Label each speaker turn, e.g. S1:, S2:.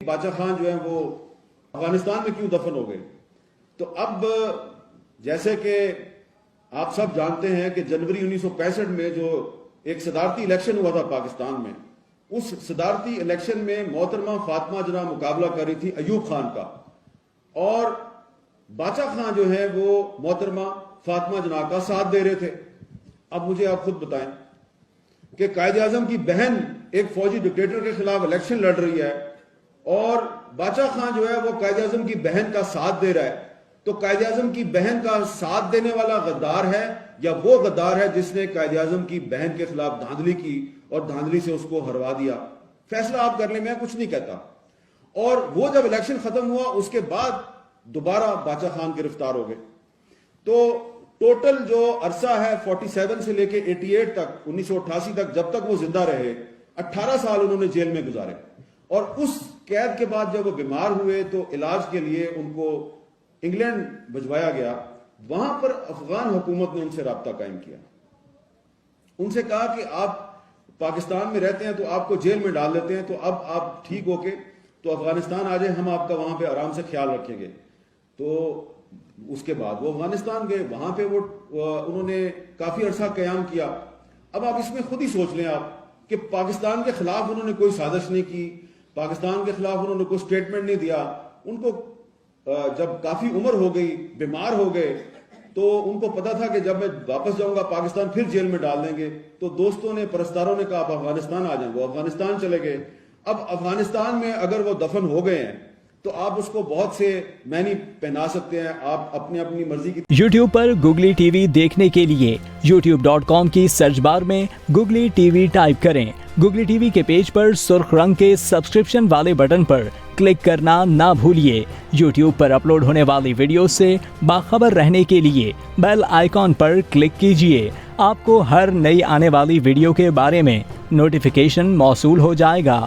S1: باچا خان جو ہیں وہ افغانستان میں کیوں دفن ہو گئے. تو اب جیسے کہ آپ سب جانتے ہیں کہ جنوری 1965 میں جو ایک صدارتی الیکشن ہوا تھا پاکستان میں, اس صدارتی الیکشن میں محترمہ فاطمہ جناح مقابلہ کر رہی تھی ایوب خان کا, اور باچا خان جو ہے وہ محترمہ فاطمہ جناح کا ساتھ دے رہے تھے. اب مجھے آپ خود بتائیں کہ قائد اعظم کی بہن ایک فوجی ڈکٹیٹر کے خلاف الیکشن لڑ رہی ہے اور باچا خان جو ہے وہ قائد اعظم کی بہن کا ساتھ دے رہا ہے, تو قائد اعظم کی بہن کا ساتھ دینے والا غدار ہے یا وہ غدار ہے جس نے قائد اعظم کی بہن کے خلاف دھاندلی کی اور دھاندلی سے اس کو ہروا دیا؟ فیصلہ آپ کر لیں, میں کچھ نہیں کہتا. اور وہ جب الیکشن ختم ہوا اس کے بعد دوبارہ باچا خان گرفتار ہو گئے. تو ٹوٹل جو عرصہ ہے 47 سے لے کے 88 تک 1988 تک جب تک وہ زندہ رہے 18 سال انہوں نے جیل میں گزارے. اور اس قید کے بعد جب وہ بیمار ہوئے تو علاج کے لیے ان کو انگلینڈ بھجوایا گیا. وہاں پر افغان حکومت نے ان سے رابطہ قائم کیا, ان سے کہا کہ آپ پاکستان میں رہتے ہیں تو آپ کو جیل میں ڈال دیتے ہیں, تو اب آپ ٹھیک ہو کے تو افغانستان آ جائیں, ہم آپ کا وہاں پہ آرام سے خیال رکھیں گے. تو اس کے بعد وہ افغانستان گئے, وہاں پہ انہوں نے کافی عرصہ قیام کیا. اب آپ اس میں خود ہی سوچ لیں آپ کہ پاکستان کے خلاف انہوں نے کوئی سازش نہیں کی, پاکستان کے خلاف انہوں نے کوئی سٹیٹمنٹ نہیں دیا. ان کو جب کافی عمر ہو گئی, بیمار ہو گئے, تو ان کو پتا تھا کہ جب میں واپس جاؤں گا پاکستان پھر جیل میں ڈال دیں گے. تو دوستوں نے, پرستاروں نے کہا آپ افغانستان آ جائیں. وہ افغانستان چلے گئے. اب افغانستان میں اگر وہ دفن ہو گئے ہیں تو آپ اس کو بہت سے معنی پہنا سکتے ہیں, آپ اپنی اپنی مرضی کی.
S2: یوٹیوب پر گوگلی ٹی وی دیکھنے کے لیے youtube.com کی سرچ بار میں گوگلی ٹی وی ٹائپ کریں. گوگلی ٹی وی کے پیج پر سرخ رنگ کے سبسکرپشن والے بٹن پر کلک کرنا نہ بھولیے. یوٹیوب پر اپلوڈ ہونے والی ویڈیو سے باخبر رہنے کے لیے بیل آئیکن پر کلک کیجیے. آپ کو ہر نئی آنے والی ویڈیو کے بارے میں نوٹیفیکیشن موصول ہو جائے گا.